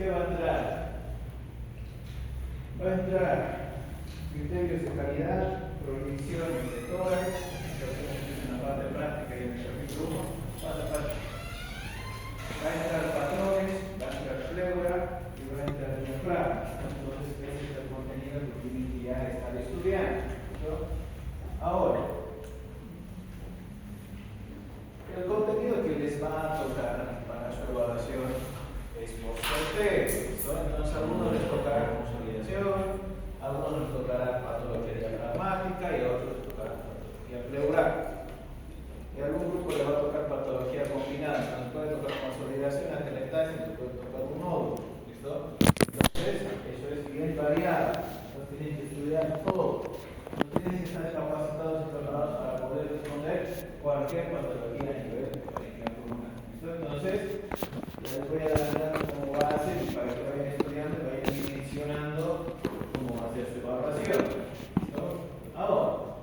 ¿qué va a entrar? Va a entrar criterios de calidad, prohibiciones de todas, en la parte práctica y en el capítulo 1, paso a paso. Va a entrar patrones, va a entrar pleura y va a entrar diafragma. Entonces, ese es el contenido que tienen que ya estar estudiando, ¿no? Ahora, el contenido que les va a tocar para su evaluación es por sorteo, ¿no? Entonces, a algunos les tocará consolidación, a algunos les tocará patología diafragmática y a otros les tocará patología pleural. Y a algún grupo le va a tocar patología combinada, nos puede tocar consolidación, atelectasia, nos puede tocar un nódulo, ¿listo? Entonces, eso es bien variado, no tienen que estudiar todo, no tienen que estar capacitados y preparados para poder responder cualquier patología a nivel de pulmonar, ¿listo? Entonces, les voy a dar como base y para que vayan estudiando y vayan dimensionando cómo hacer su evaluación, ¿listo? Ahora,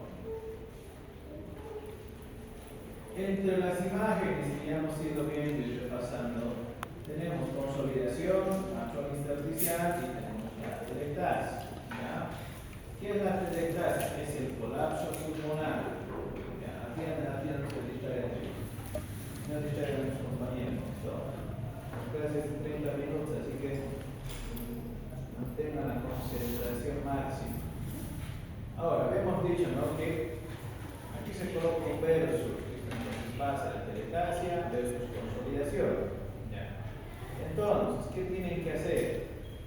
entre las imágenes que ya hemos ido viendo y repasando, tenemos consolidación, matrón intersticial y tenemos la atelectasia. ¿Qué es la atelectasia? Es el colapso pulmonar. Atiendan su distracción. No distraigan a sus compañeros. Las clases de 30 minutos, así que mantengan la concentración máxima. Ahora, hemos dicho, ¿no?, que aquí se coloca un verso. Pasa la atelectasia versus consolidación. ¿Ya? Entonces, ¿qué tienen que hacer?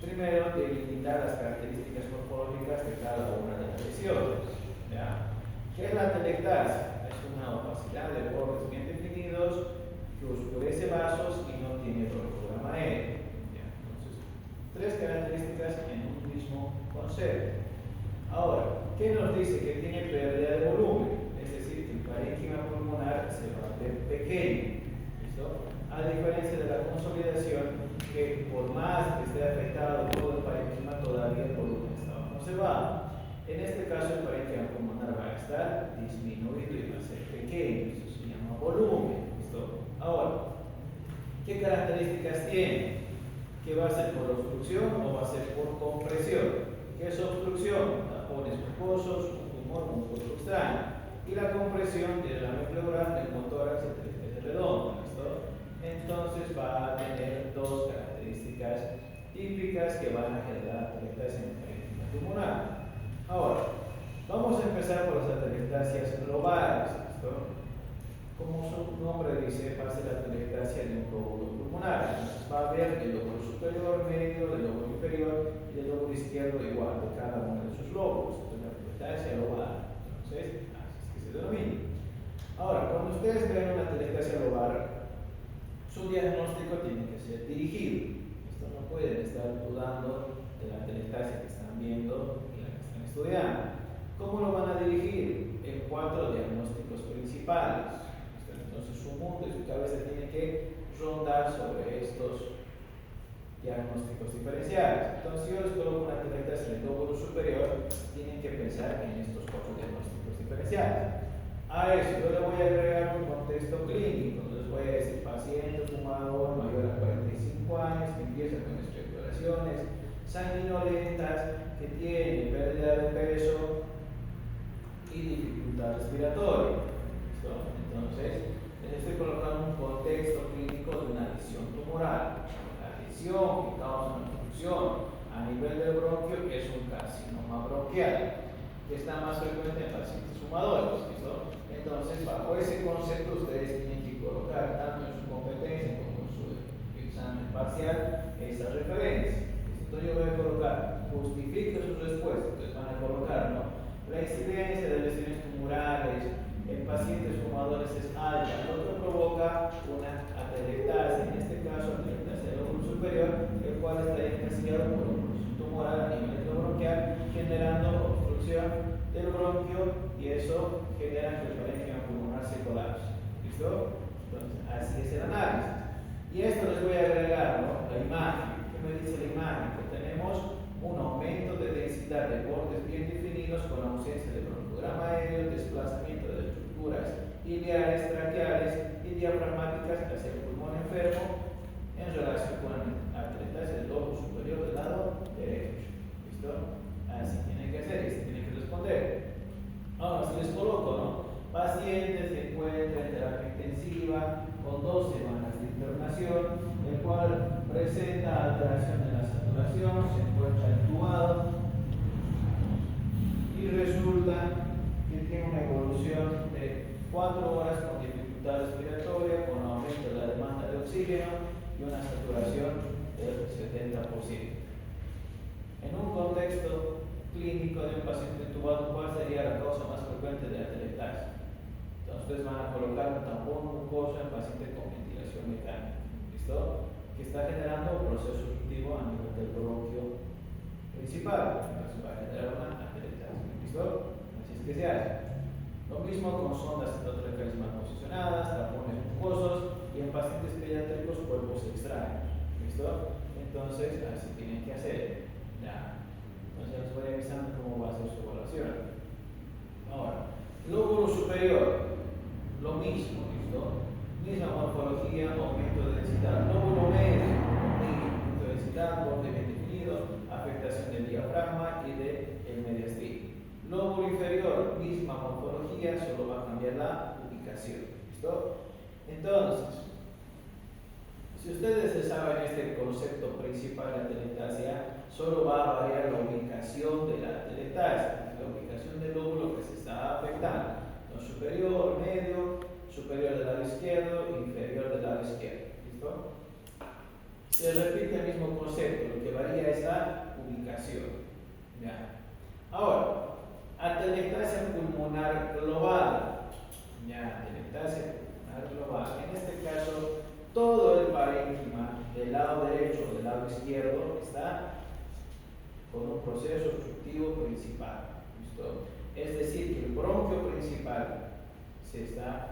Primero, delimitar las características morfológicas de cada una de las lesiones. ¿Ya? ¿Qué es la atelectasia? Es una opacidad de bordes bien definidos que oscurece vasos y no tiene broncodrama aéreo. ¿Ya? Entonces, tres características en un mismo concepto. Ahora, ¿qué nos dice? Que tiene pérdida de volumen. El parénquima pulmonar se va a ver pequeño, ¿listo? A diferencia de la consolidación, que por más que esté afectado todo el parénquima, todavía el volumen está conservado. En este caso, el parénquima pulmonar va a estar disminuido y va a ser pequeño, eso se llama volumen, ¿listo? Ahora, ¿qué características tiene? ¿Que va a ser por obstrucción o va a ser por compresión? ¿Qué es obstrucción? Tapones mucosos, un tumor mucoso extraño. Y la compresión de la pleural del motórax de redondo, ¿listo? Entonces va a tener dos características típicas que van a generar atelectasia en el parénquima pulmonar. Ahora, vamos a empezar por las atelectasias lobales, ¿listo? Como su nombre dice, va a ser la atelectasia de un lóbulo pulmonar. Entonces va a haber el lóbulo superior, medio, el lóbulo inferior y el lóbulo izquierdo igual de cada uno de sus lóbulos. Entonces la atelectasia lobar. Entonces, ahora, cuando ustedes ven una atelectasia lobar, su diagnóstico tiene que ser dirigido. Esto no pueden estar dudando de la atelectasia que están viendo y la que están estudiando. ¿Cómo lo van a dirigir? En 4 diagnósticos principales. Entonces, su mundo y su cabeza tiene que rondar sobre estos diagnósticos diferenciales. Entonces, si yo les coloco una atelectasia en el lóbulo superior, tienen que pensar en estos 4 diagnósticos diferenciales. A eso yo le voy a agregar un contexto clínico. Les voy a decir paciente fumador mayor a 45 años que empieza con expectoraciones sanguinolentas, que tiene pérdida de peso y dificultad respiratoria. ¿Listo? Entonces, les estoy colocando un contexto clínico de una lesión tumoral. La lesión que causa una obstrucción a nivel del bronquio es un carcinoma bronquial, que está más frecuente en pacientes fumadores. ¿Listo? Entonces, bajo ese concepto, ustedes tienen que colocar tanto en su competencia como en su examen parcial esas referencias. Entonces, yo voy a colocar, justifique sus respuestas. Entonces, van a colocar, ¿no?, la incidencia de lesiones tumorales en pacientes fumadores es alta, lo que provoca una atelectasia, en este caso, atelectasia del lóbulo superior, el cual está encasillado por un tumoral a nivel bronquial, generando obstrucción del bronquio, y eso genera que el parénquima pulmonar se colapse. ¿Listo? Entonces, así es el análisis. Y esto les voy a agregar, ¿no?, la imagen. ¿Qué me dice la imagen? Que tenemos un aumento de densidad de bordes bien definidos con ausencia de broncodrama aéreo, desplazamiento de estructuras iliares, traqueales y diafragmáticas hacia el pulmón enfermo en relación con la atelectasia del lóbulo presenta alteración de la saturación, se encuentra entubado y resulta que tiene una evolución de 4 horas con dificultad respiratoria, con aumento de la demanda de oxígeno y una saturación del 70%. En un contexto clínico de un paciente entubado, ¿cuál sería la causa más frecuente de atelectasia? Entonces, ustedes van a colocar un tampón mucoso en paciente con ventilación mecánica, ¿listo? Que está generando un proceso obstructivo a nivel del bronquio principal, entonces va a generar una atelectasia, ¿listo? Así es que se hace. Lo mismo con sondas endotraqueales mal posicionadas, tapones mucosos y en pacientes pediátricos cuerpos extraños, ¿listo? Entonces, así tienen que hacer. Ya. Entonces, les voy avisando cómo va a ser su evaluación. Ahora, lóbulo superior, lo mismo, ¿listo? Misma morfología, aumento de densidad. Lóbulo medio, aumento de densidad, borde bien definido, afectación del diafragma y del mediastino. Lóbulo inferior, misma morfología, solo va a cambiar la ubicación, ¿listo? Entonces, si ustedes saben este concepto principal de la atelectasia, solo va a variar la ubicación de la atelectasia, la ubicación del lóbulo que se está afectando. Entonces, superior, medio, superior del lado izquierdo, inferior del lado izquierdo. ¿Listo? Se repite el mismo concepto, lo que varía es la ubicación. ¿Ya? Ahora, atelectasia pulmonar global. ¿Ya? Atelectasia pulmonar global. En este caso, todo el parénquima del lado derecho o del lado izquierdo está con un proceso obstructivo principal. ¿Listo? Es decir, que el bronquio principal se está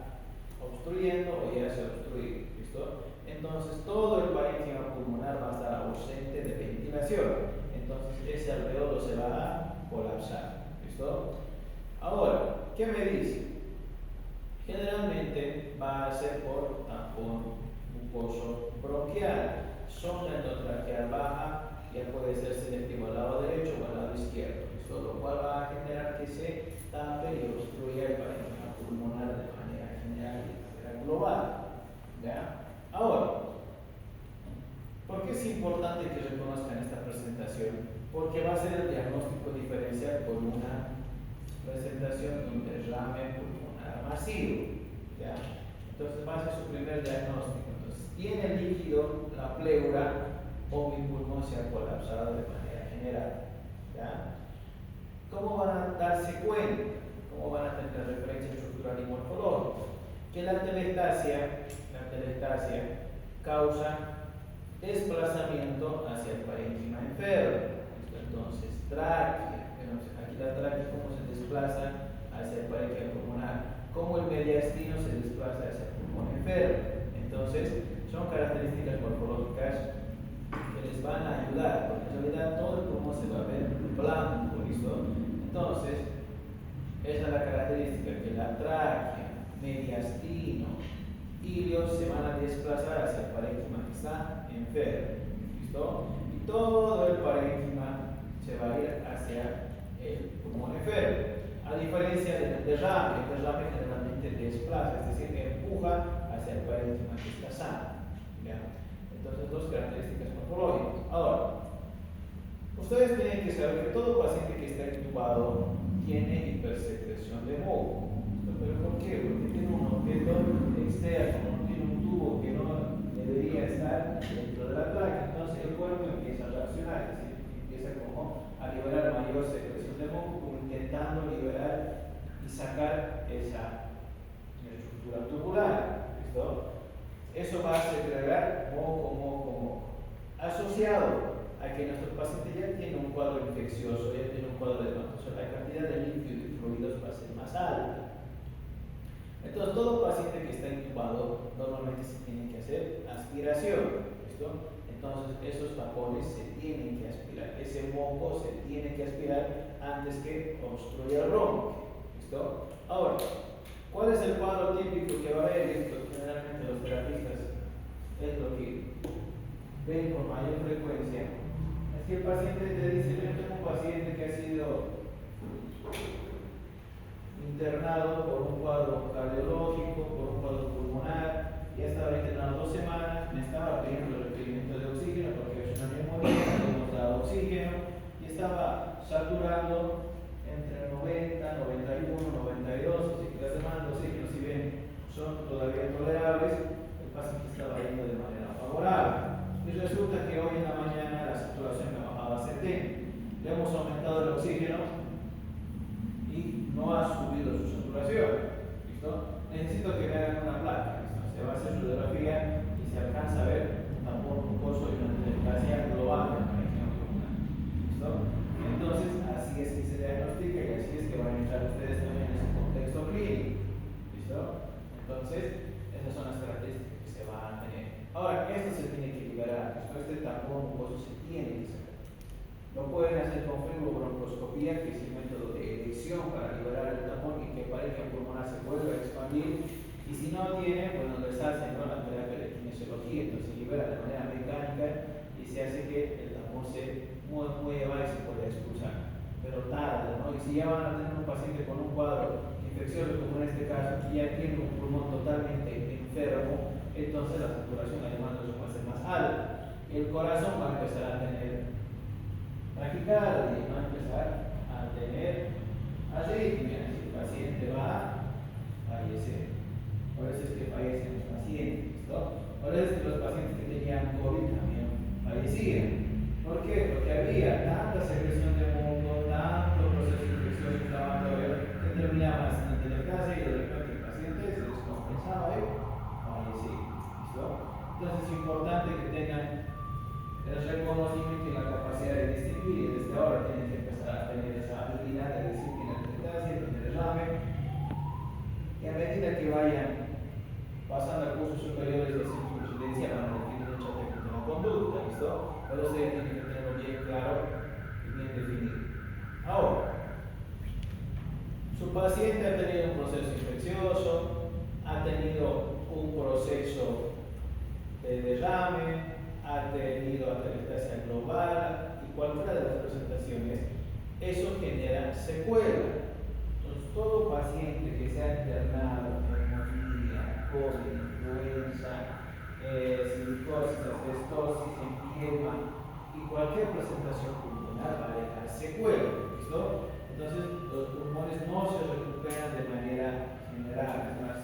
obstruyendo o ya se ha obstruido. ¿Listo? Entonces, todo el parénquima pulmonar va a estar ausente de ventilación. Entonces, ese alveolo se va a colapsar. ¿Listo? Ahora, ¿qué me dice? Generalmente va a ser por tampón mucoso bronquial, sonda endotraqueal baja, ya puede ser selectivo al lado derecho o al lado izquierdo, ¿listo? Lo cual va a generar que se tape y obstruya el parénquima pulmonar de manera general y de manera global. ¿Ya? Ahora, ¿por qué es importante que reconozcan esta presentación? Porque va a ser el diagnóstico diferencial por una presentación de un derrame pulmonar masivo. ¿Ya? Entonces va a ser su primer diagnóstico. Entonces, tiene líquido la pleura o mi pulmón se ha colapsado de manera general. ¿Ya? ¿Cómo van a darse cuenta? ¿Cómo van a tener referencia estructural y morfológica? Que la atelectasia causa desplazamiento hacia el parénquima enfermo. Entonces, tráquea. Aquí la tráquea, ¿cómo se desplaza hacia el parénquima pulmonar? Cómo el mediastino se desplaza hacia el pulmón enfermo. Entonces, son características morfológicas que les van a ayudar, porque en realidad todo el pulmón se va a ver blanco, ¿listo? Entonces, esa es la característica, que la tráquea, mediastino, ilios se van a desplazar hacia el parénquima que está enfermo, ¿listo? Y todo el parénquima se va a ir hacia el pulmón enfermo. A diferencia del derrame, el derrame generalmente desplaza, es decir, empuja hacia el parénquima que está sano. ¿Ya? Entonces, dos características morfológicas. Ahora, ustedes tienen que saber que todo paciente que está intubado tiene hipersecreción de moco. ¿Pero por qué? Porque tiene un objeto externo, tiene un tubo que no debería estar dentro de la tráquea. Entonces, el cuerpo empieza a reaccionar, es decir, empieza como a liberar mayor secreción de moco, como intentando liberar y sacar esa estructura tubular. ¿Listo? Eso va a segregar moco. Asociado a que nuestro paciente ya tiene un cuadro infeccioso, ya tiene un cuadro de hematoma, la cantidad de líquido y fluidos va a ser más alta. Entonces, todo paciente que está intubado normalmente se tiene que hacer aspiración. ¿Listo? Entonces, esos tapones se tienen que aspirar, ese moco se tiene que aspirar antes que obstruya el bronquio. ¿Listo? Ahora, ¿cuál es el cuadro típico que va a haber? Esto generalmente los terapistas es lo que ven con mayor frecuencia. Es que el paciente te dice: yo tengo un paciente que ha sido internado por un cuadro cardiológico, por un cuadro pulmonar, ya estaba internado 2 semanas, me estaba pidiendo el requerimiento de oxígeno. estaba saturando entre 90, 91, 92, así que las demás los signos, si bien son todavía tolerables, el paciente estaba yendo de manera favorable. Y resulta que hoy en la mañana la saturación me bajaba a 70. Le hemos aumentado el oxígeno y no ha subido su saturación. ¿Listo? Necesito que me hagan una placa. ¿Listo? Se va a hacer radiografía y se alcanza a ver un tampón mucoso y una telescopia global de la región pulmonar. ¿Listo? Entonces, así es que se diagnostica y así es que van a entrar ustedes también en ese contexto clínico. ¿Listo? Entonces, esas son las características que se van a tener. Ahora, esto se tiene que liberar. Este tampón mucoso se tiene que sacar. Lo pueden hacer con fibrombroncoscopía, que es el método de elección para liberar el tampón y que el parénquima pulmonar se vuelva a expandir. Y si no tiene, pues nos hacen con la terapia de kinesiología, entonces se libera de manera mecánica y se hace que el tampón se mueva y se pueda expulsar. Pero tarda, ¿no? Y si ya van a tener un paciente con un cuadro infeccioso, como en este caso, que ya tiene un pulmón totalmente enfermo, entonces la saturación además de eso va a ser más alta. Y el corazón va a empezar a tener taquicardia, va a empezar a tener arritmia, el paciente va a fallecer. Por eso es que fallecen los pacientes, ¿listo? Por eso es que los pacientes que tenían COVID también fallecían. ¿Por qué? Porque había tanta secreción de muco, tanto proceso infeccioso inflamatorio que terminaba en la casa y de repente el paciente se descompensaba y fallecía. ¿Listo? Entonces es importante que tengan el reconocimiento y la capacidad de distinguir, y desde ahora tienen que empezar a tener esa habilidad de decir tiene alterancia, tiene derrame, y a medida que vayan pasando a cursos superiores de circunferencia van a definir mucha técnica de la conducta, ¿listo? Pero ustedes tienen que tenerlo bien claro y bien definido. Ahora, su paciente ha tenido un proceso infeccioso, ha tenido un proceso de derrame, ha tenido atelectasia global y cualquiera de las presentaciones, eso genera secuela. Entonces, todo paciente que se ha internado en neumonía, COVID, influenza, silicosis, asbestosis, empiema y cualquier presentación pulmonar va a dejar secuela. ¿Listo? Entonces, los pulmones no se recuperan de manera general. Además,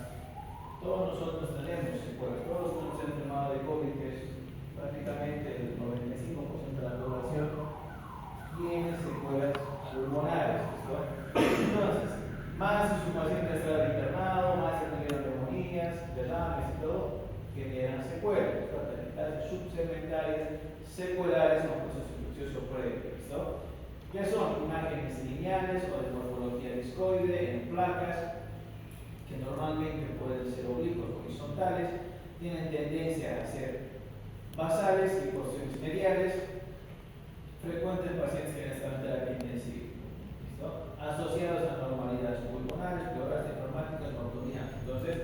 todos nosotros tenemos secuelas, todos nos hemos enfermado de COVID, que es prácticamente el 95% de la población tiene secuelas pulmonares. ¿Listo? Entonces, más si su paciente ha estado internado, más si ha tenido neumonías, derrames y todo, generan secuelas, atelectasias subsegmentales, secuelares o proceso infeccioso previo. ¿Listo? ¿Qué son? Imágenes lineales o de morfología discoide en placas, que normalmente pueden ser oblicuos o horizontales, tienen tendencia a ser basales y porciones mediales, frecuentes en pacientes que están en terapia intensiva. ¿Listo? Asociados a anormalidades pulmonares, pleural, traumáticas, neumonía. Entonces,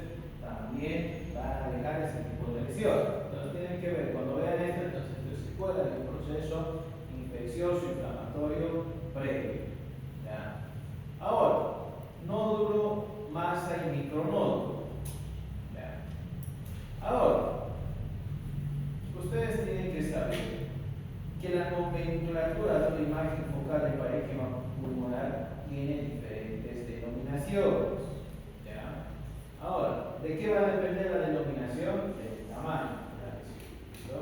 también van a dejar ese tipo de lesión. Entonces, tienen que ver, cuando vean esto, entonces esto es secuela de un proceso infeccioso, inflamatorio, previo. ¿Ya? Ahora, nódulo, masa y micronódulo. ¿Ya? Ahora, ustedes tienen que saber que la nomenclatura de una imagen focal de parénquima pulmonar tiene diferentes denominaciones. ¿Ya? Ahora, ¿de qué va a depender la denominación? Del tamaño. ¿Listo?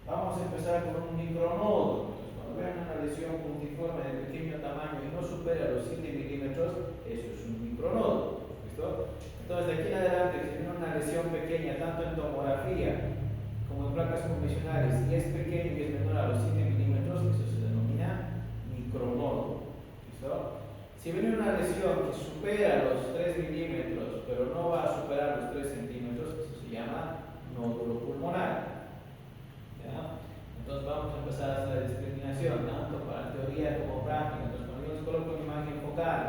Vamos a empezar con un micronódulo. Entonces, cuando vean una lesión puntiforme de pequeño tamaño y no supera los 7 milímetros, eso es un micronódulo. ¿Listo? Entonces, de aquí en adelante, si tiene una lesión pequeña, tanto en tomografía como en placas convencionales, y es pequeño y es menor a los 7 milímetros, eso se denomina micronódulo. ¿Listo? Si viene una lesión que supera los 3 milímetros, pero no va a superar los 3 centímetros, eso se llama nódulo pulmonar. ¿Ya? Entonces vamos a empezar a hacer la discriminación, tanto para teoría como práctica. Entonces, cuando yo les coloco una imagen focal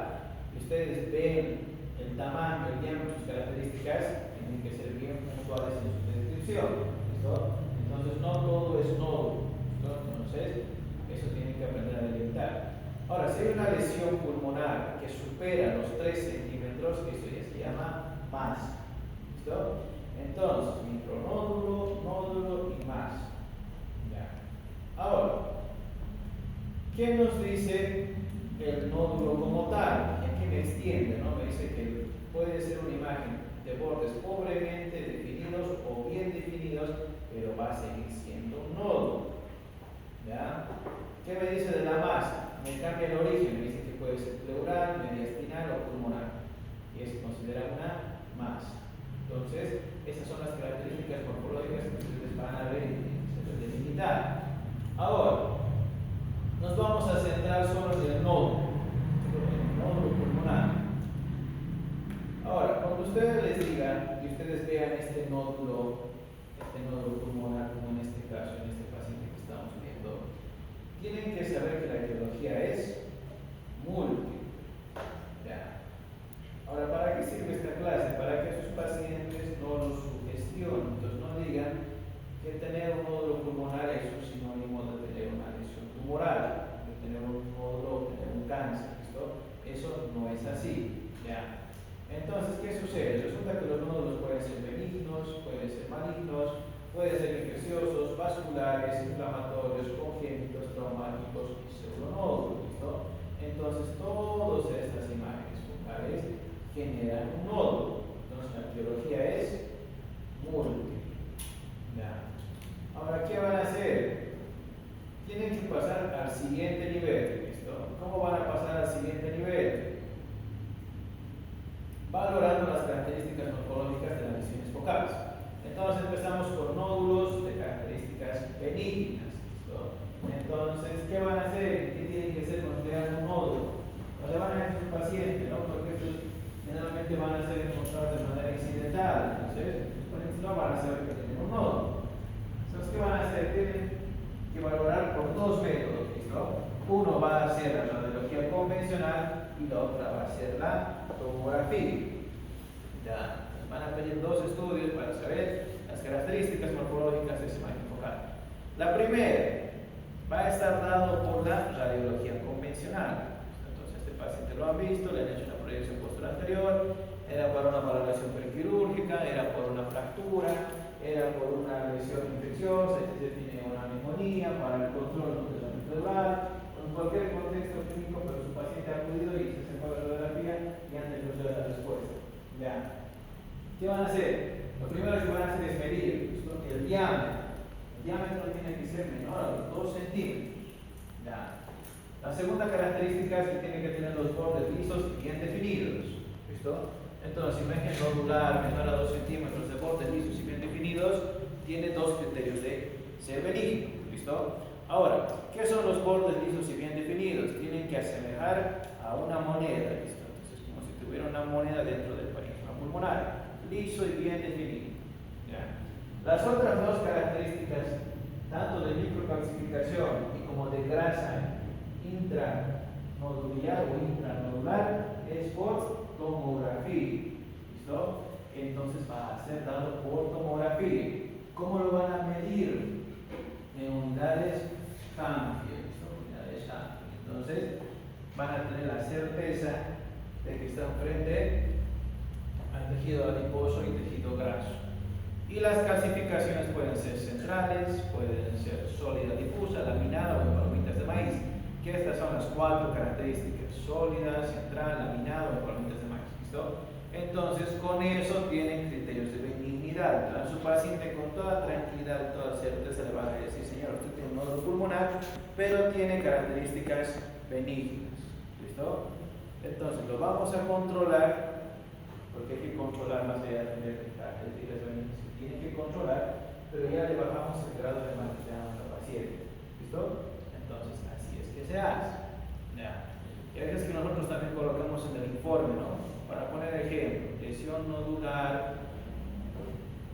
y ustedes ven el tamaño, el diámetro, sus características, tienen que ser bien puntuales en su descripción. ¿Listo? Entonces, no todo es nódulo. ¿Listo? Entonces, eso tienen que aprender a delimitar. Ahora, si hay una lesión pulmonar que supera los 3 centímetros, eso ya se llama masa. ¿Listo? Entonces, micronódulo, nódulo y masa. Ya. Ahora, ¿Qué nos dice el nódulo como tal? ¿En qué me extiende? ¿No? Me dice que puede ser una imagen de bordes pobremente definidos o bien definidos, pero va a seguir siendo un nódulo. ¿Ya? ¿Qué me dice de la masa? Me cambia el origen, me dice que puede ser pleural, mediastinal o pulmonar, y es considerada una masa. Entonces, esas son las características morfológicas que ustedes van a ver y se pueden delimitar. Ahora, nos vamos a centrar solo en el nódulo pulmonar. Ahora, cuando ustedes les digan y ustedes vean este nódulo pulmonar, como en este caso, en este paciente que estamos viendo, tienen que saber que la etiología es múltiple. ¿Ya? Ahora, ¿para qué sirve esta clase? Para que sus pacientes no los sugestionen, entonces no digan que tener un nódulo pulmonar es un sinónimo de tener una lesión tumoral, de tener un nódulo, de tener un cáncer. ¿Listo? Eso no es así. ¿Ya? Entonces, ¿qué sucede? Resulta que los nódulos pueden ser benignos, pueden ser malignos, pueden ser infecciosos, vasculares, inflamatorios, congénitos, traumáticos y pseudonódulos. ¿Listo? Entonces, todas estas imágenes focales generan un nódulo. Entonces, la etiología es múltiple. ¿Ya? Ahora, ¿qué van a hacer? Tienen que pasar al siguiente nivel. ¿Listo? ¿Cómo van a pasar al siguiente nivel? Valorando las características morfológicas de las lesiones focales. Entonces empezamos con nódulos de características benignas. ¿Listo? Entonces, ¿qué van a hacer? ¿Qué tienen que hacer cuando crean un nódulo? No le van a decir a un paciente, ¿no? Porque estos generalmente van a ser encontrados de manera incidental. Entonces, no van a saber que tienen un nódulo. Entonces, ¿qué van a hacer? Tienen que valorar por dos métodos. ¿Listo? Uno va a ser la radiología convencional y la otra va a ser la tomografía. Ya, nos van a pedir dos estudios para saber las características morfológicas de esa imagen focal. La primera va a estar dado por la radiología convencional. Entonces, este paciente lo han visto, le han hecho una proyección posterior anterior, era para una valoración prequirúrgica, era por una fractura, era por una lesión infecciosa, se tiene una neumonía, para el control de la cerebral, en cualquier contexto clínico, pero su paciente ha acudido y se sacó la radiografía y han tenido la respuesta. Ya. ¿Qué van a hacer? Lo primero que van a hacer es medir el diámetro. El diámetro tiene que ser menor a los 2 centímetros. Ya. La segunda característica es que tiene que tener los bordes lisos y bien definidos. ¿Listo? Entonces, imagen nodular menor a 2 centímetros de bordes lisos y bien definidos tiene dos criterios de ser benigno. ¿Listo? Ahora, ¿qué son los bordes lisos y bien definidos? Tienen que asemejar a una moneda. ¿Listo? Entonces, como si tuviera una moneda dentro del parénquima pulmonar, liso y bien definido. ¿Ya? Las otras dos características, tanto de microcalcificación y como de grasa intranodular o intranodular, es por tomografía. ¿Listo? Entonces va a ser dado por tomografía. ¿Cómo lo van a medir? En unidades Hanfield. Entonces van a tener la certeza de que están frente al tejido adiposo y tejido graso. Y las calcificaciones pueden ser centrales, pueden ser sólida, difusa, laminada o en palomitas de maíz. Que estas son las 4 características: sólida, central, laminada o en palomitas de maíz. ¿Listo? Entonces, con eso tienen criterios de benignidad. A su paciente con toda tranquilidad, toda certeza le van a decir: señor, usted tiene un nódulo pulmonar, pero tiene características benignas. ¿Listo? Entonces, lo vamos a controlar, porque hay que controlar más allá de tener características benignas. Se tiene que controlar, pero ya le bajamos el grado de manipulación al paciente. ¿Listo? Entonces, así es que se hace. ¿Ya? Y hay veces que nosotros también colocamos en el informe, ¿no? Para poner ejemplo, lesión nodular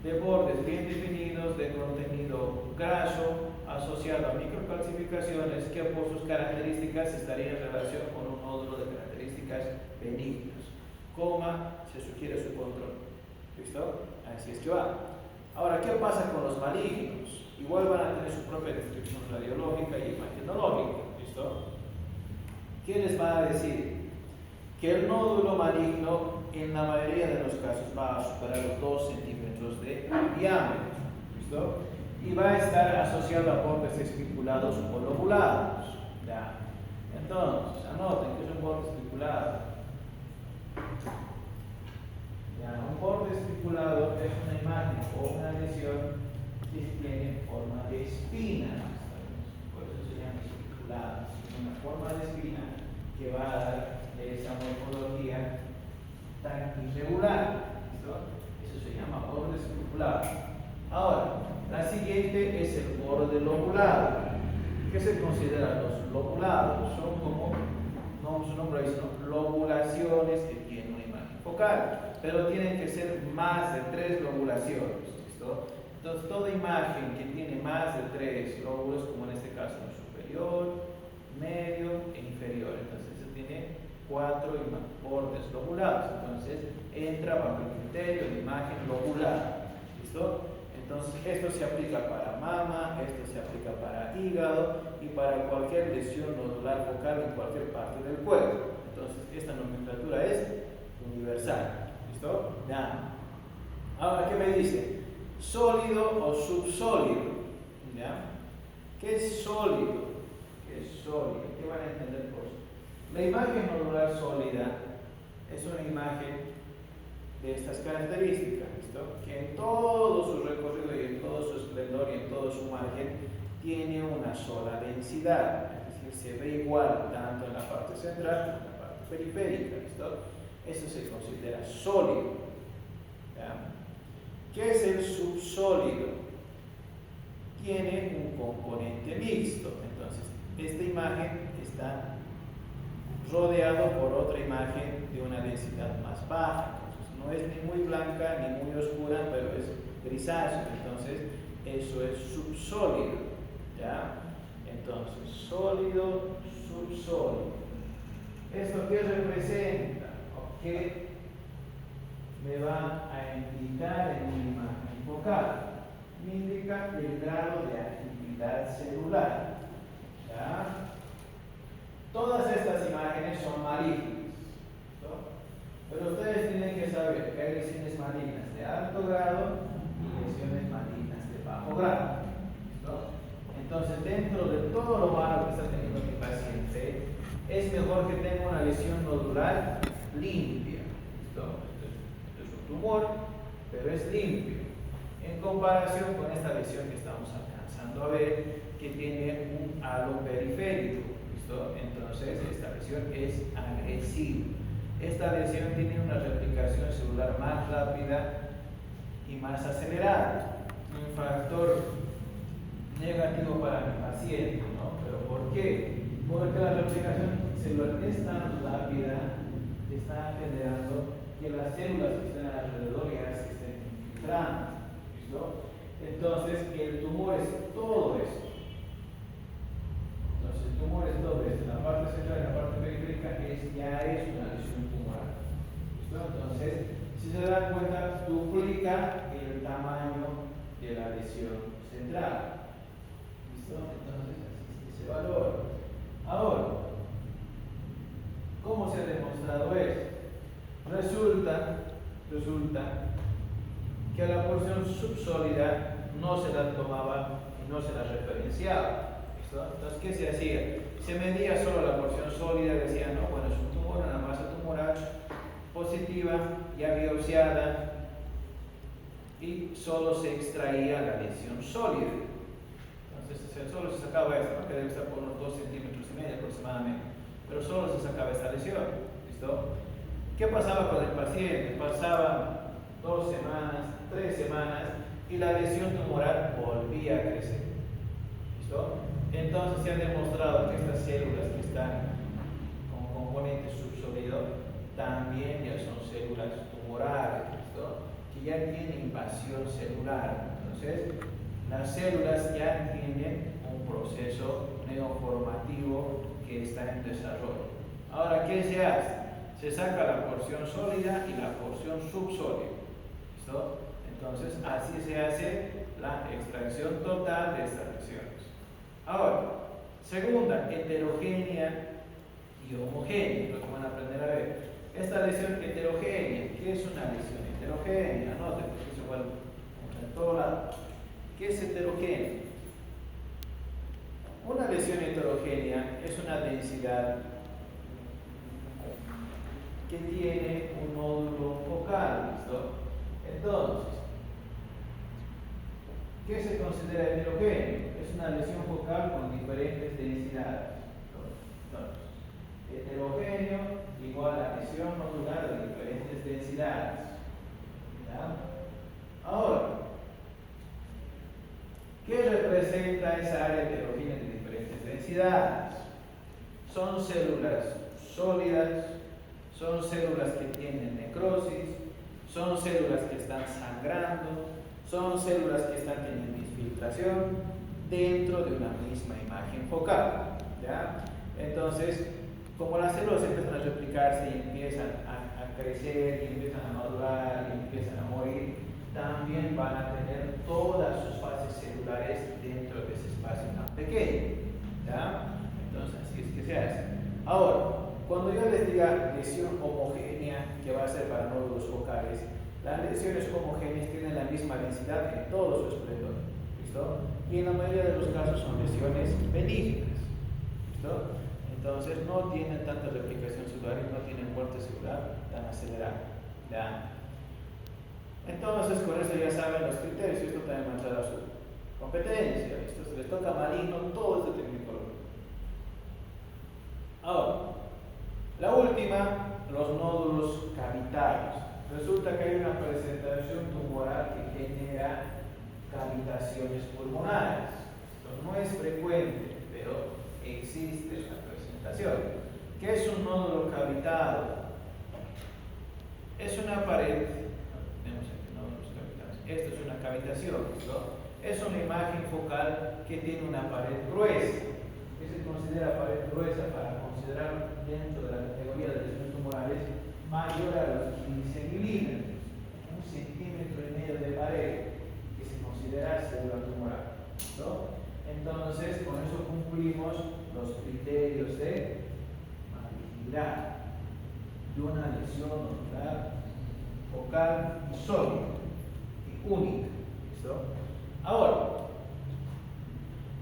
de bordes bien definidos, de contenido graso, asociado a microcalcificaciones que por sus características estarían en relación con un nódulo de características benignas. Coma, se sugiere su control. ¿Listo? Así es que va. Ahora, ¿qué pasa con los malignos? Igual van a tener su propia descripción radiológica y imagenológica. ¿Listo? ¿Qué les va a decir? Que el nódulo maligno en la mayoría de los casos va a superar los 2 centímetros de diámetro. ¿Listo? Y va a estar asociado a bordes espiculados o lobulados. ¿Ya? Entonces, anoten que es un borde especulado. Ya, un borde especulado es una imagen o una lesión que tiene forma de espina. Por eso se llama especulado. Es una forma de espina que va a dar esa morfología tan irregular. ¿Listo? Eso se llama borde especulado. Ahora, la siguiente es el borde lobulado. ¿Qué se considera los lobulados? Son como, no su nombre dice, ¿no? Lobulaciones que tienen una imagen focal, pero tienen que ser más de 3 lobulaciones. ¿Listo? Entonces, toda imagen que tiene más de 3 lóbulos, como en este caso el superior, medio e inferior, entonces se tiene 4 bordes lobulados. Entonces, entra bajo el criterio de imagen lobulada. ¿Listo? Entonces, esto se aplica para mama, esto se aplica para hígado y para cualquier lesión nodular focal en cualquier parte del cuerpo. Entonces, esta nomenclatura es universal. ¿Listo? Ya. Ahora, ¿qué me dice? ¿Sólido o subsólido? ¿Ya? ¿Qué es sólido? ¿Qué es sólido? ¿Qué van a entender por eso? La imagen nodular sólida es una imagen de estas características, ¿listo? Que en todo su recorrido y en todo su esplendor y en todo su margen tiene una sola densidad, es decir, se ve igual tanto en la parte central como en la parte periférica, ¿listo? Eso se considera sólido. ¿Ya? ¿Qué es el subsólido? Tiene un componente mixto, entonces esta imagen está rodeado por otra imagen de una densidad más baja. No es ni muy blanca ni muy oscura, pero es grisáceo, entonces eso es subsólido. ¿Ya? Entonces, sólido, subsólido. ¿Esto qué representa? ¿O qué me va a indicar en mi imagen focal? Me indica el grado de actividad celular. ¿Ya? Todas estas imágenes son malignas. Pero ustedes tienen que saber que hay lesiones malignas de alto grado y lesiones malignas de bajo grado. ¿Listo? Entonces, dentro de todo lo malo que está teniendo mi paciente, es mejor que tenga una lesión nodular limpia. ¿Listo? Esto es un tumor, pero es limpio. En comparación con esta lesión que estamos alcanzando a ver, que tiene un halo periférico. ¿Listo? Entonces, esta lesión es agresiva. Esta lesión tiene una replicación celular más rápida y más acelerada. Un factor negativo para mi paciente, ¿no? ¿Pero por qué? Porque la replicación celular es tan rápida que está generando que las células que están alrededor ya se estén infiltrando. ¿Listo? Entonces, el tumor es todo eso. Entonces, el tumor es todo esto. La parte central y la parte periférica ya es una lesión tumoral. ¿Listo? Entonces, si se dan cuenta, duplica el tamaño de la lesión central. ¿Listo? Entonces, así se valora. Ahora, ¿cómo se ha demostrado esto? Resulta que a la porción subsólida no se la tomaba y no se la referenciaba. Entonces, ¿qué se hacía? Se medía solo la porción sólida, decía, no, bueno, es un tumor, una masa tumoral positiva, ya biopsiada, y solo se extraía la lesión sólida. Entonces, solo se sacaba esta, ¿no? Que debe estar por unos 2,5 centímetros aproximadamente, pero solo se sacaba esta lesión. ¿Listo? ¿Qué pasaba con el paciente? Pasaban 2 semanas, 3 semanas, y la lesión tumoral volvía a crecer. ¿Listo? Entonces se ha demostrado que estas células que están con componente subsólido también ya son células tumorales, ¿listo? Que ya tienen invasión celular. Entonces, las células ya tienen un proceso neoformativo que está en desarrollo. Ahora, ¿qué se hace? Se saca la porción sólida y la porción subsólida. ¿Listo? Entonces, así se hace la extracción total de estas lesiones. Ahora, segunda, heterogénea y homogénea, lo que van a aprender a ver. Esta lesión heterogénea, ¿qué es una lesión heterogénea? Anoten, porque eso igual en todo lado. ¿Qué es heterogénea? Una lesión heterogénea heterogénea es una densidad que tiene un nódulo focal, ¿listo? Entonces, ¿qué se considera heterogéneo? Es una lesión focal con diferentes densidades. Entonces, heterogéneo igual a lesión nodular de diferentes densidades. ¿Ya? Ahora, ¿qué representa esa área heterogénea de diferentes densidades? Son células sólidas, son células que tienen necrosis, son células que están sangrando, son células que están teniendo infiltración dentro de una misma imagen focal. ¿Ya? Entonces, como las células empiezan a replicarse y empiezan a crecer y empiezan a madurar y empiezan a morir, también van a tener todas sus fases celulares dentro de ese espacio tan pequeño. ¿Ya? Entonces, así es que se hace. Ahora, cuando yo les diga lesión homogénea, que va a ser para nódulos focales, las lesiones homogéneas tienen la misma densidad en todo su esplendor. ¿Listo? Y en la mayoría de los casos son lesiones benignas. ¿Listo? Entonces no tienen tanta replicación celular y no tienen muerte celular tan acelerada. ¿Ya? Entonces con eso ya saben los criterios y esto también va a entrar a su competencia. Esto se les toca maligno, todo este técnico. Ahora, la última, los nódulos cavitarios. Resulta que hay una presentación tumoral que genera cavitaciones pulmonares. Esto no es frecuente, pero existe esta presentación. ¿Qué es un nódulo cavitado? Es una pared, tenemos aquí nódulos cavitados. Esto es una cavitación, ¿no? Es una imagen focal que tiene una pared gruesa. ¿Qué se considera pared gruesa? Para considerar dentro de la categoría de lesiones tumorales mayor a los 15 milímetros, 1,5 centímetros de pared, que se considera célula tumoral, ¿no? Entonces, con eso cumplimos los criterios de malignidad de una lesión nodular focal y sólida y única. ¿Listo? Ahora,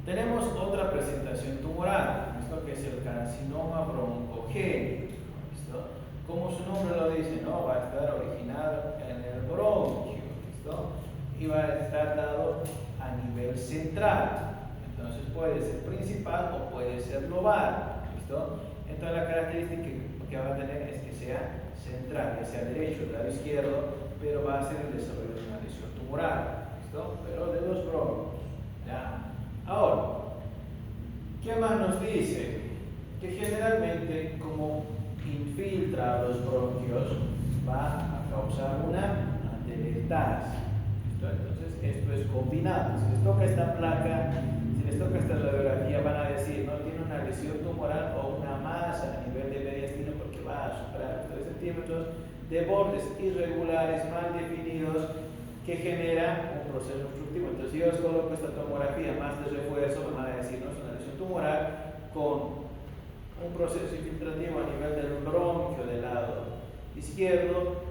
tenemos otra presentación tumoral, ¿listo? Que es el carcinoma broncogénico. ¿Listo? Como su nombre lo dice, ¿no? Va a estar originado en el bronquio. ¿Listo? Y va a estar dado a nivel central. Entonces puede ser principal o puede ser lobar. ¿Listo? Entonces la característica que va a tener es que sea central, ya sea derecho o lado izquierdo, pero va a ser el desarrollo de una lesión tumoral. ¿Listo? Pero de los bronquios. ¿Ya? Ahora, ¿qué más nos dice? Que generalmente como infiltra a los bronquios va a causar una atelectasia. Entonces esto es combinado. Si les toca esta placa, si les toca esta radiografía, van a decir, no tiene una lesión tumoral o una masa a nivel de mediastino porque va a superar los 3 centímetros de bordes irregulares, mal definidos, que genera un proceso obstructivo. Entonces si yo os coloco esta tomografía más de refuerzo, van a decir, no es una lesión tumoral con un proceso infiltrativo a nivel del bronquio del lado izquierdo,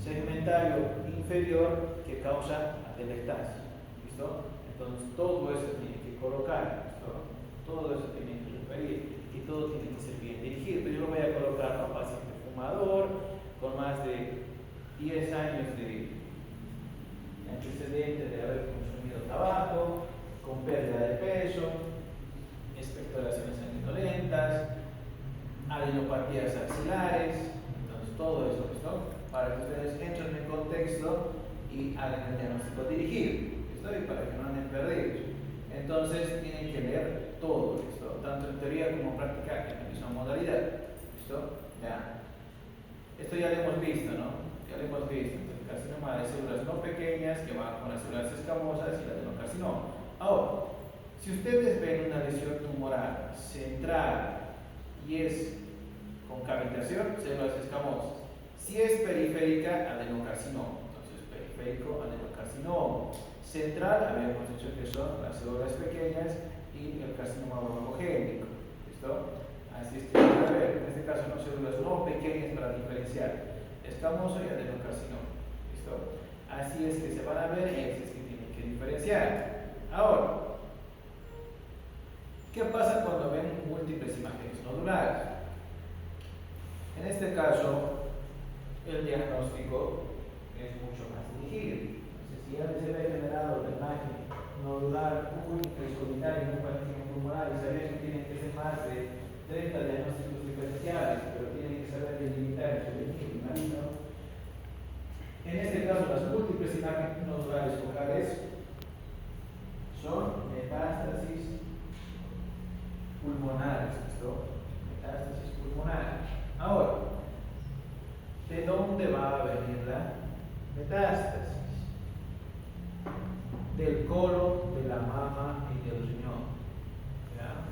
segmentario inferior, que causa atelectasia. ¿Listo? Entonces todo eso tiene que colocar, ¿listo? Todo eso tiene que referir y todo tiene que ser bien dirigido. Yo lo voy a colocar a un paciente fumador con más de 10 años de antecedentes de haber consumido tabaco, con pérdida de peso, expectoraciones sanguinolentas, adenopatías axilares. Entonces todo eso, ¿listo? Para que ustedes entren en contexto y hagan el diagnóstico dirigido, ¿listo? Y para que no anden perdidos. Entonces tienen que leer todo, ¿listo? Tanto en teoría como en práctica en la misma modalidad, ¿listo? Ya. Esto ya lo hemos visto, ¿no? Ya lo hemos visto. Entonces, el carcinoma de células no pequeñas que van con las células escamosas y el adenocarcinoma. Ahora, si ustedes ven una lesión tumoral central y es con cavitación, células escamosas. Si es periférica, adenocarcinoma. Entonces, periférico, adenocarcinoma. Central, habíamos dicho que son las células pequeñas y el carcinoma broncogénico. ¿Listo? Así es que, a ver, en este caso no células no pequeñas para diferenciar escamoso y adenocarcinoma. ¿Listo? Así es que se van a ver y así es que tienen que diferenciar. Ahora, ¿Qué pasa cuando ven múltiples imágenes nodulares? En este caso, el diagnóstico es mucho más dirigido. Entonces, si ya se ve generado la imagen nodular única y solitaria en un paciente pulmonar y sabía que tienen que ser más de 30 diagnósticos diferenciales, pero tienen que saber delimitar entre benigno y maligno. En este caso, las múltiples imágenes nodulares focales son metástasis pulmonares. ¿Listo? Metástasis pulmonares. Ahora, ¿de dónde va a venir la metástasis? Del colon, de la mama y del riñón. ¿Ya?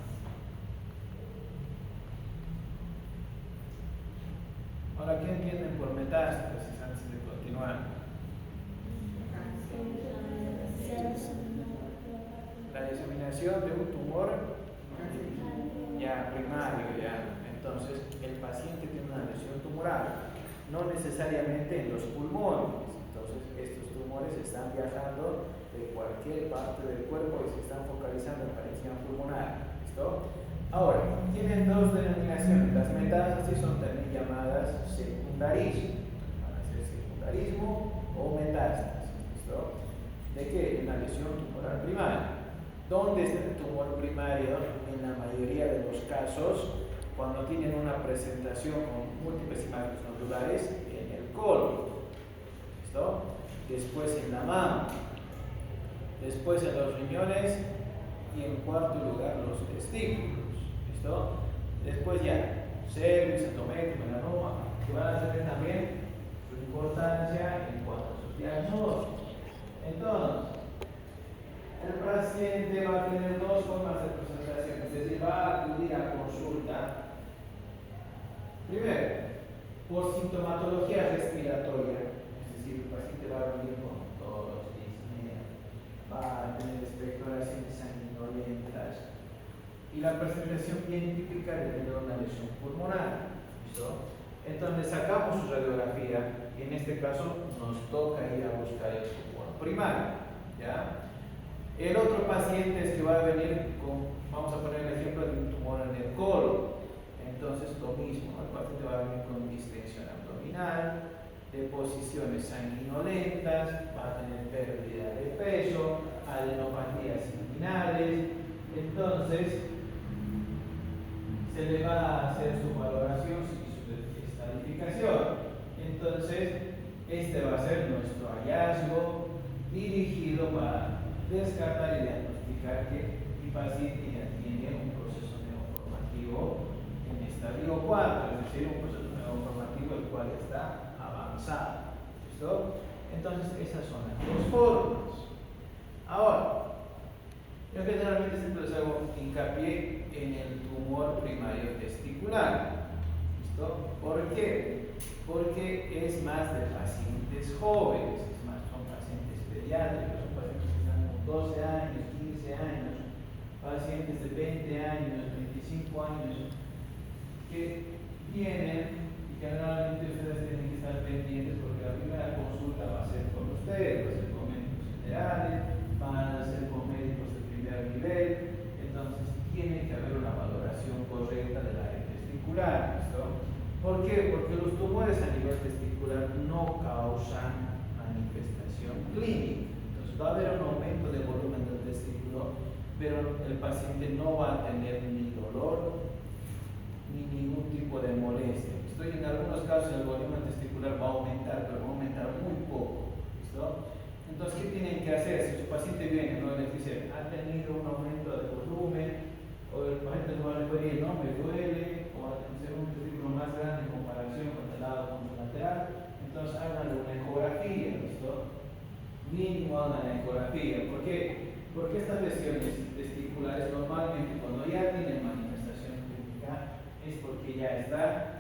Ahora, ¿qué entienden por metástasis antes de continuar? La diseminación de un tumor ya primario, ya. Entonces, el paciente tiene una lesión tumoral, no necesariamente en los pulmones. Entonces, estos tumores están viajando de cualquier parte del cuerpo y se están focalizando en parencima pulmonar. ¿Listo? Ahora, tienen dos denominaciones. Las metástasis son también llamadas secundarismo. Van a ser secundarismo o metástasis. ¿Listo? ¿De qué? Una lesión tumoral primaria. ¿Dónde está el tumor primario? En la mayoría de los casos, cuando tienen una presentación con múltiples imágenes nodulares, en el colon. ¿Listo? Después en la mama. Después en los riñones y en cuarto lugar los testículos. ¿Listo? Después ya, cervix, endometrio, melanoma, que van a tener también su importancia en cuanto a sus diagnósticos. Entonces, el paciente va a tener dos formas de presentación, es decir, va a acudir a consulta, primero, por sintomatología respiratoria, es decir, el paciente va a venir con tos, disnea, va a tener expectoraciones sanguinolentas, y la presentación bien típica de una lesión pulmonar. ¿Listo? Entonces sacamos su radiografía y en este caso nos toca ir a buscar el tumor primario. ¿Ya? El otro paciente es que va a venir con, vamos a poner el ejemplo de un tumor en el colon. Entonces lo mismo, el paciente va a venir con distensión abdominal, deposiciones sanguinolentas, va a tener pérdida de peso, adenopatías inguinales. Entonces se le va a hacer su valoración y su estadificación. Entonces este va a ser nuestro hallazgo dirigido para descartar y diagnosticar que mi paciente ya tiene un proceso neoformativo en estadio 4, es decir, un proceso neoformativo el cual está avanzado. ¿Listo? Entonces esas son las dos formas. Ahora, yo generalmente siempre les hago hincapié en el tumor primario testicular. ¿Listo? ¿Por qué? Porque es más de pacientes jóvenes, es más, son pacientes pediátricos, son pacientes que están con 12 años, 15 años, pacientes de 20 años, 25 años, que vienen y generalmente ustedes tienen que estar pendientes porque la primera consulta va a ser con ustedes, va a ser con médicos generales, van a ser con médicos de primer nivel, entonces tiene que haber una valoración correcta del área testicular. ¿Listo? ¿Por qué? Porque los tumores a nivel testicular no causan manifestación clínica. Entonces va a haber un aumento de volumen del testículo, pero el paciente no va a tener ni dolor ni ningún tipo de molestia. En algunos casos el volumen testicular va a aumentar, pero va a aumentar muy poco. ¿Listo? Entonces, ¿qué tienen que hacer? Si su paciente viene, ¿no? Les dice, ha tenido un aumento de volumen, o el paciente no va a referir, no me duele, o va a tener un testículo más grande en comparación con el lado contralateral, entonces háganle una ecografía. ¿Listo? Mínimo hagan la ecografía. ¿Por qué? Porque estas lesiones testiculares normalmente cuando ya tienen manifestación clínica es porque ya está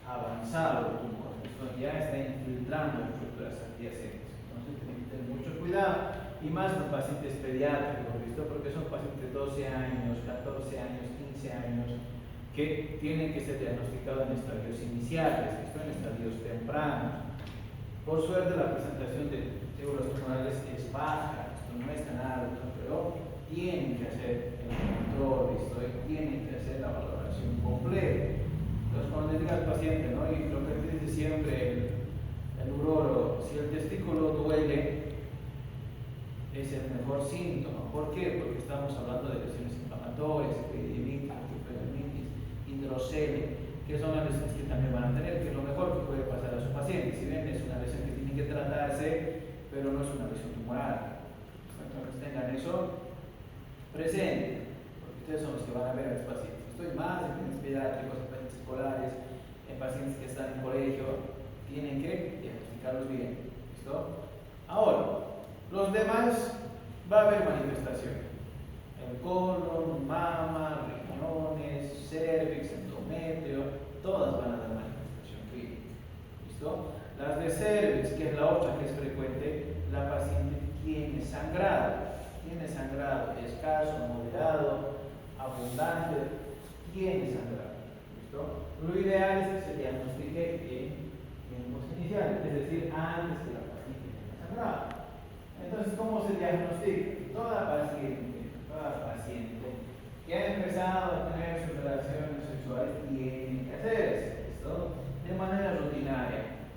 avanzado el tumor, ya está infiltrando estructuras adyacentes. Entonces tienen que tener mucho cuidado, y más los pacientes pediátricos, ¿listo? Porque son pacientes de 12 años, 14 años, 15 años, que tienen que ser diagnosticados en estadios iniciales, ¿listo? En estadios tempranos. Por suerte la presentación de células tumorales es baja, esto no es tan alto, pero tienen que hacer inflamatorio, tienen que hacer la valoración completa. Entonces, cuando le diga al paciente, ¿no? Y lo que dice siempre el urólogo, si el testículo duele, es el mejor síntoma. ¿Por qué? Porque estamos hablando de lesiones inflamatorias, epididimitis, hidrocelia, que son las lesiones que también van a tener, que es lo mejor que puede pasar a su paciente. Si bien es una lesión que tiene que tratarse, pero no es una lesión tumoral. Entonces tengan eso presente, porque ustedes son los que van a ver a los pacientes. Estoy más en pacientes pediátricos, en pacientes escolares, en pacientes que están en colegio, tienen que diagnosticarlos bien. ¿Listo? Ahora, los demás va a haber manifestación. El colon, mama, riñones, cervix, endometrio, todas van a dar manifestación clínica. ¿Listo? Las de cervix, que es la otra que es frecuente, la paciente tiene sangrado escaso, moderado, abundante, tiene sangrado. ¿Listo? Lo ideal es que se diagnostique en tiempos iniciales, es decir, antes que la paciente tenga sangrado. Entonces, ¿cómo se diagnostica? Toda paciente que ha empezado a tener sus relaciones sexuales tiene que hacerse esto de manera rutinaria.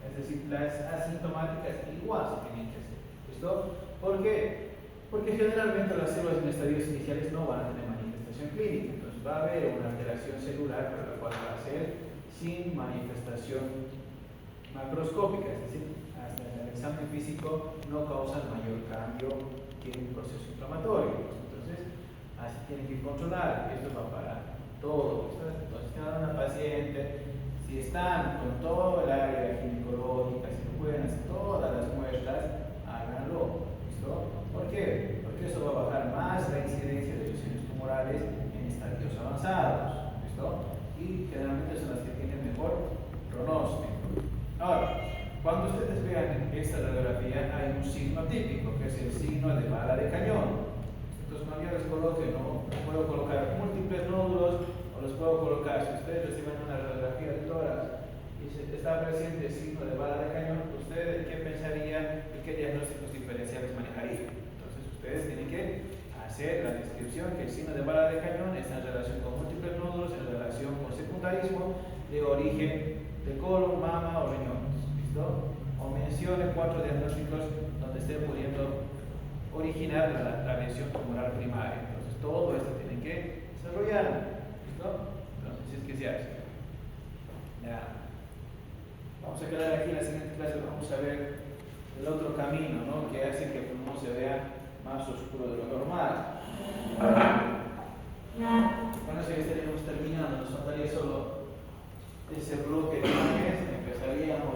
Es decir, las asintomáticas igual se tienen que hacer. ¿Listo? ¿Por qué? Porque generalmente las células en estadios iniciales no van a tener manifestación clínica. Entonces va a haber una alteración celular, pero la cual va a ser sin manifestación macroscópica, es decir, hasta el examen físico no causa el mayor cambio que un proceso inflamatorio. Entonces, así tienen que controlar. Esto va para todo. Entonces, cada una paciente, si están con todo el área ginecológica, si no pueden hacer todas las muestras, háganlo. ¿Listo? ¿Por qué? Porque eso va a bajar más la incidencia de lesiones tumorales en estadios avanzados. ¿Listo? Y generalmente son las que tienen mejor pronóstico. Ahora, cuando ustedes vean esta radiografía, hay un signo típico, que es el signo de bala de cañón. Entonces, cuando yo les coloque, ¿no? Puedo colocar múltiples nódulos o los puedo colocar, si ustedes reciben una radiografía de tórax y está presente el signo de bala de cañón, ¿ustedes qué pensarían y qué diagnósticos diferenciales manejarían? Entonces, ustedes tienen que hacer la descripción que el signo de bala de cañón está en relación con múltiples nódulos, en relación con secundarismo de origen de colon, mama o riñones. ¿Listo? O mencione 4 diagnósticos donde esté pudiendo originar la lesión tumoral primaria. Entonces, todo esto tiene que desarrollar. ¿Listo? Entonces, si es que se hace. Ya. Vamos a quedar aquí en la siguiente clase. Vamos a ver el otro camino, ¿no? Que hace que el pulmón se vea más oscuro de lo normal. Con eso ya estaríamos terminando. Nos faltaría solo ese bloque de imágenes. Empezaríamos